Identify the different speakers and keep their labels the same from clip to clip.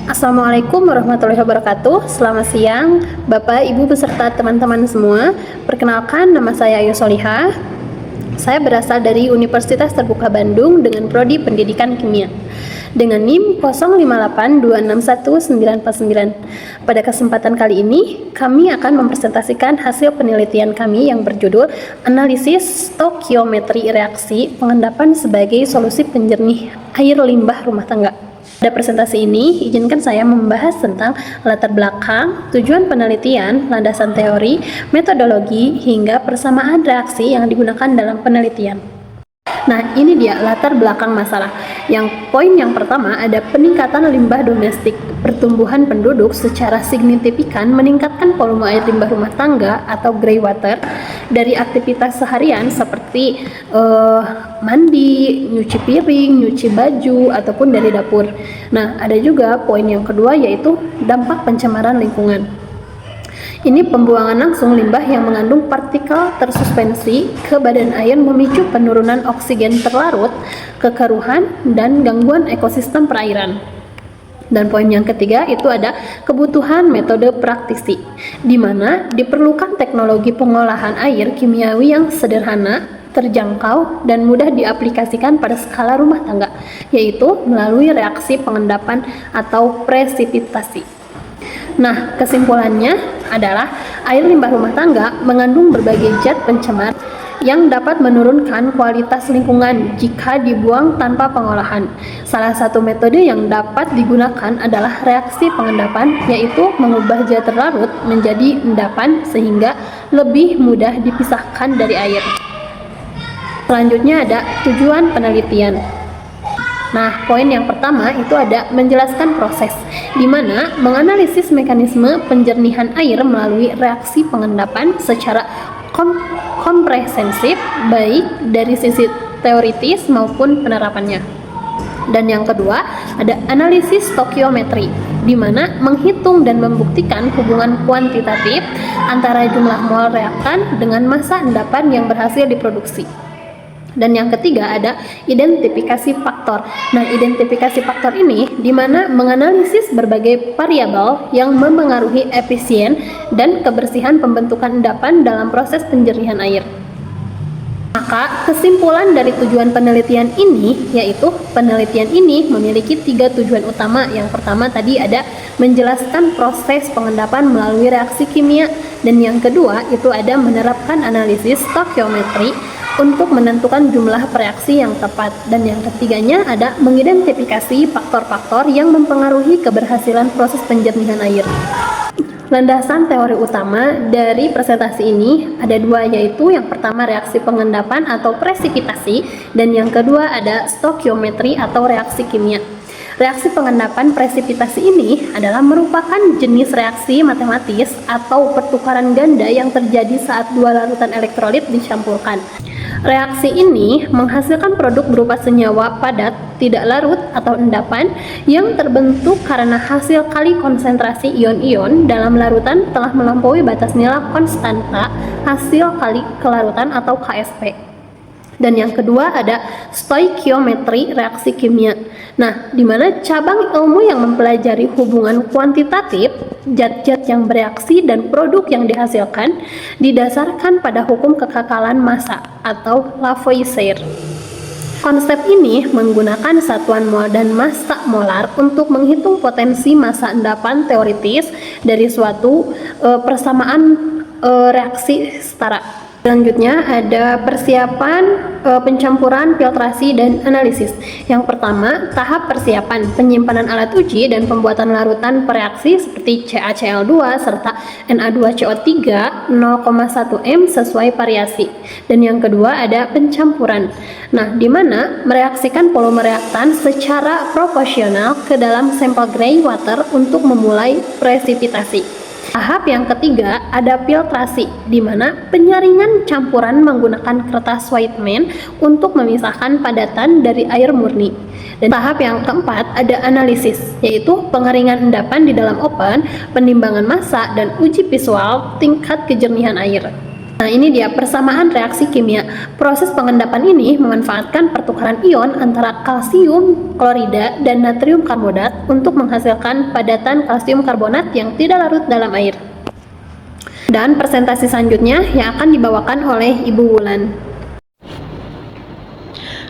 Speaker 1: Assalamualaikum warahmatullahi wabarakatuh. Selamat siang Bapak, Ibu beserta teman-teman semua. Perkenalkan, nama saya Ayu Solihah. Saya berasal dari Universitas Terbuka Bandung dengan prodi Pendidikan Kimia dengan NIM 0582619949. Pada kesempatan kali ini, kami akan mempresentasikan hasil penelitian kami yang berjudul Analisis Stokiometri Reaksi Pengendapan sebagai Solusi Penjernih Air Limbah Rumah Tangga. Pada presentasi ini, izinkan saya membahas tentang latar belakang, tujuan penelitian, landasan teori, metodologi, hingga persamaan reaksi yang digunakan dalam penelitian. Nah, ini dia latar belakang masalah. Poin yang pertama ada peningkatan limbah domestik. Pertumbuhan penduduk secara signifikan meningkatkan volume air limbah rumah tangga atau grey water dari aktivitas seharian seperti mandi, nyuci piring, nyuci baju, ataupun dari dapur. Nah, ada juga poin yang kedua yaitu dampak pencemaran lingkungan. Ini pembuangan langsung limbah yang mengandung partikel tersuspensi ke badan air memicu penurunan oksigen terlarut, kekeruhan, dan gangguan ekosistem perairan. Dan poin yang ketiga itu ada kebutuhan metode praktisi, di mana diperlukan teknologi pengolahan air kimiawi yang sederhana, terjangkau, dan mudah diaplikasikan pada skala rumah tangga, yaitu melalui reaksi pengendapan atau presipitasi. Nah, kesimpulannya adalah air limbah rumah tangga mengandung berbagai zat pencemar yang dapat menurunkan kualitas lingkungan jika dibuang tanpa pengolahan. Salah satu metode yang dapat digunakan adalah reaksi pengendapan, yaitu mengubah zat terlarut menjadi endapan sehingga lebih mudah dipisahkan dari air. Selanjutnya ada tujuan penelitian. Nah, poin yang pertama itu ada menjelaskan proses, di mana menganalisis mekanisme penjernihan air melalui reaksi pengendapan secara komprehensif, baik dari sisi teoritis maupun penerapannya. Dan yang kedua, ada analisis stokiometri, di mana menghitung dan membuktikan hubungan kuantitatif antara jumlah mol reaktan dengan massa endapan yang berhasil diproduksi. Dan yang ketiga ada identifikasi faktor. Nah, identifikasi faktor ini di mana menganalisis berbagai variabel yang mempengaruhi efisien dan kebersihan pembentukan endapan dalam proses penjernihan air. Maka kesimpulan dari tujuan penelitian ini yaitu penelitian ini memiliki 3 tujuan utama. Yang pertama tadi ada menjelaskan proses pengendapan melalui reaksi kimia, dan yang kedua itu ada menerapkan analisis stokiometri untuk menentukan jumlah reaksi yang tepat, dan yang ketiganya ada mengidentifikasi faktor-faktor yang mempengaruhi keberhasilan proses penjernihan air. Landasan teori utama dari presentasi ini ada 2, yaitu yang pertama reaksi pengendapan atau presipitasi, dan yang kedua ada stokiometri atau reaksi kimia. Reaksi pengendapan presipitasi ini adalah merupakan jenis reaksi matematis atau pertukaran ganda yang terjadi saat dua larutan elektrolit dicampurkan. Reaksi ini menghasilkan produk berupa senyawa padat tidak larut atau endapan yang terbentuk karena hasil kali konsentrasi ion-ion dalam larutan telah melampaui batas nilai konstanta hasil kali kelarutan atau KSP. Dan yang kedua ada stoikiometri reaksi kimia. Nah, di mana cabang ilmu yang mempelajari hubungan kuantitatif zat-zat yang bereaksi dan produk yang dihasilkan didasarkan pada hukum kekekalan massa atau Lavoisier. Konsep ini menggunakan satuan mol dan massa molar untuk menghitung potensi massa endapan teoritis dari suatu persamaan reaksi setara. Selanjutnya ada persiapan pencampuran, filtrasi, dan analisis. Yang pertama, tahap persiapan penyimpanan alat uji dan pembuatan larutan pereaksi seperti CaCl2 serta Na2CO3 0,1 m sesuai variasi. Dan yang kedua ada pencampuran. Nah, di mana mereaksikan volume reaktan secara proporsional ke dalam sampel grey water untuk memulai presipitasi. Tahap yang ketiga ada filtrasi, di mana penyaringan campuran menggunakan kertas Whiteman untuk memisahkan padatan dari air murni. Dan tahap yang keempat ada analisis, yaitu pengeringan endapan di dalam oven, penimbangan massa, dan uji visual tingkat kejernihan air. Nah, ini dia persamaan reaksi kimia. Proses pengendapan ini memanfaatkan pertukaran ion antara kalsium klorida dan natrium karbonat untuk menghasilkan padatan kalsium karbonat yang tidak larut dalam air. Dan presentasi selanjutnya yang akan dibawakan oleh Ibu Wulan.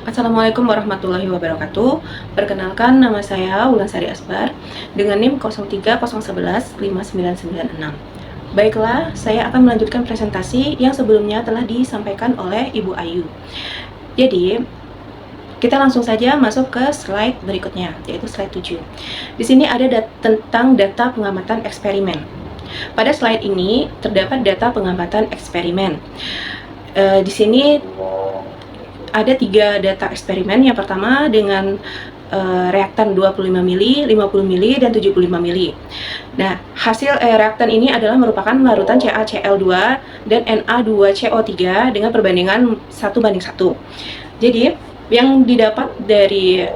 Speaker 2: Assalamualaikum warahmatullahi wabarakatuh. Perkenalkan, nama saya Wulansari Asbar dengan NIM 0301159996. Baiklah, saya akan melanjutkan presentasi yang sebelumnya telah disampaikan oleh Ibu Ayu. Jadi, kita langsung saja masuk ke slide berikutnya, yaitu slide 7. Di sini ada tentang data pengamatan eksperimen. Pada slide ini terdapat data pengamatan eksperimen. Di sini ada 3 data eksperimen. Yang pertama dengan reaktan 25 mili, 50 mili, dan 75 mili. Nah, hasil reaktan ini adalah merupakan larutan CaCl2 dan Na2CO3 dengan perbandingan 1:1. Jadi, yang didapat dari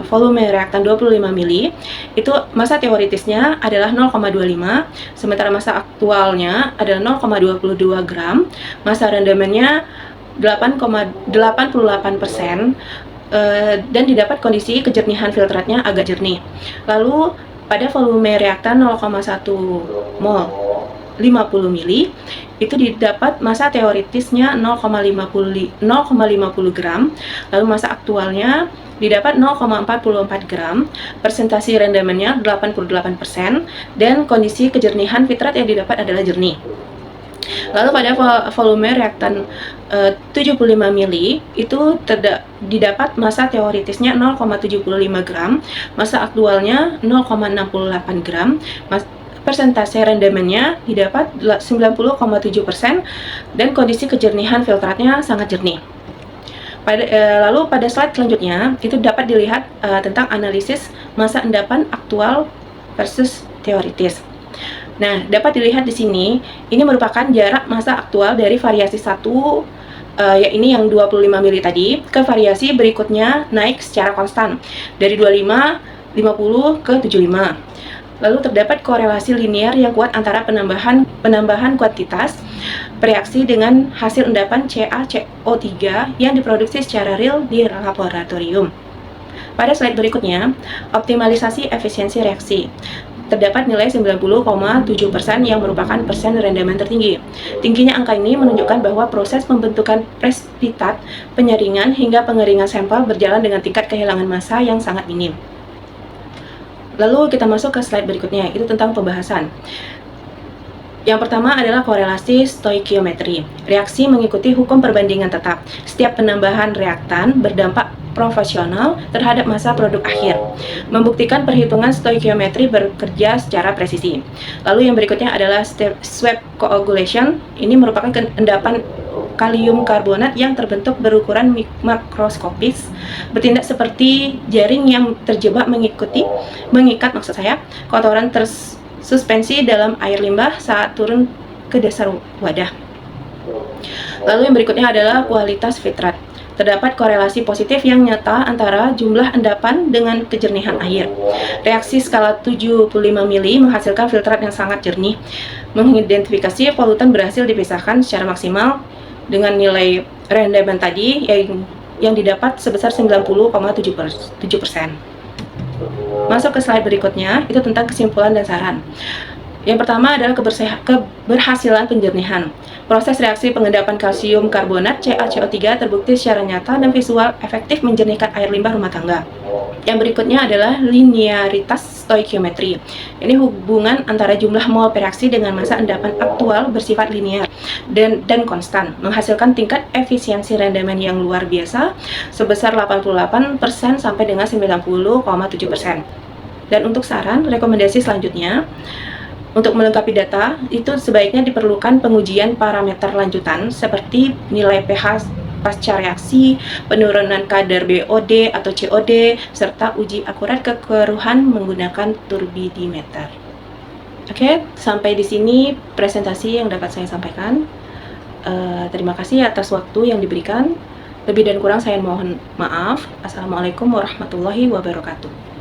Speaker 2: volume reaktan 25 mili itu massa teoritisnya adalah 0,25, sementara massa aktualnya adalah 0,22 gram, massa rendamannya 8,88%, dan didapat kondisi kejernihan filtratnya agak jernih. Lalu pada volume reaktan 0,1 mol 50 mili itu didapat massa teoritisnya 0,50 gram, lalu massa aktualnya didapat 0,44 gram, persentase rendamannya 88%, dan kondisi kejernihan filtrat yang didapat adalah jernih. Lalu pada volume reaktan 75 mili itu didapat massa teoritisnya 0,75 gram, massa aktualnya 0,68 gram, persentase rendamannya didapat 90,7%, dan kondisi kejernihan filtratnya sangat jernih. Lalu pada slide selanjutnya itu dapat dilihat tentang analisis massa endapan aktual versus teoritis. Nah, dapat dilihat di sini, ini merupakan jarak massa aktual dari variasi 1, ya ini yang 25 mili tadi, ke variasi berikutnya naik secara konstan, dari 25, 50 ke 75. Lalu terdapat korelasi linear yang kuat antara penambahan kuantitas bereaksi dengan hasil endapan CaCO3 yang diproduksi secara real di laboratorium. Pada slide berikutnya, optimalisasi efisiensi reaksi. Terdapat nilai 90,7% yang merupakan persen rendaman tertinggi. Tingginya angka ini menunjukkan bahwa proses pembentukan presipitat, penyaringan, hingga pengeringan sampel berjalan dengan tingkat kehilangan massa yang sangat minim. Lalu kita masuk ke slide berikutnya, itu tentang pembahasan. Yang pertama adalah korelasi stoikiometri. Reaksi mengikuti hukum perbandingan tetap. Setiap penambahan reaktan berdampak proporsional terhadap massa produk akhir. Membuktikan perhitungan stoikiometri bekerja secara presisi. Lalu yang berikutnya adalah swab coagulation. Ini merupakan endapan kalium karbonat yang terbentuk berukuran makroskopis, bertindak seperti jaring yang terjebak mengikat kotoran suspensi dalam air limbah saat turun ke dasar wadah. Lalu yang berikutnya adalah kualitas filtrat. Terdapat korelasi positif yang nyata antara jumlah endapan dengan kejernihan air. Reaksi skala 75 mili menghasilkan filtrat yang sangat jernih. Mengidentifikasi polutan berhasil dipisahkan secara maksimal dengan nilai rendaman tadi yang didapat sebesar 90,7%. Masuk ke slide berikutnya, itu tentang kesimpulan dan saran. Yang pertama adalah keberhasilan penjernihan. Proses reaksi pengendapan kalsium karbonat CaCO3 terbukti secara nyata dan visual efektif menjernihkan air limbah rumah tangga. Yang berikutnya adalah linearitas stoikiometri. Ini hubungan antara jumlah mol reaksi dengan massa endapan aktual bersifat linear dan konstan, menghasilkan tingkat efisiensi rendaman yang luar biasa sebesar 88% sampai dengan 90,7%. Dan untuk saran, rekomendasi selanjutnya, untuk melengkapi data, itu sebaiknya diperlukan pengujian parameter lanjutan seperti nilai pH pasca reaksi, penurunan kadar BOD atau COD, serta uji akurat kekeruhan menggunakan turbidimeter. Oke, sampai di sini presentasi yang dapat saya sampaikan. Terima kasih atas waktu yang diberikan. Lebih dan kurang saya mohon maaf. Assalamualaikum warahmatullahi wabarakatuh.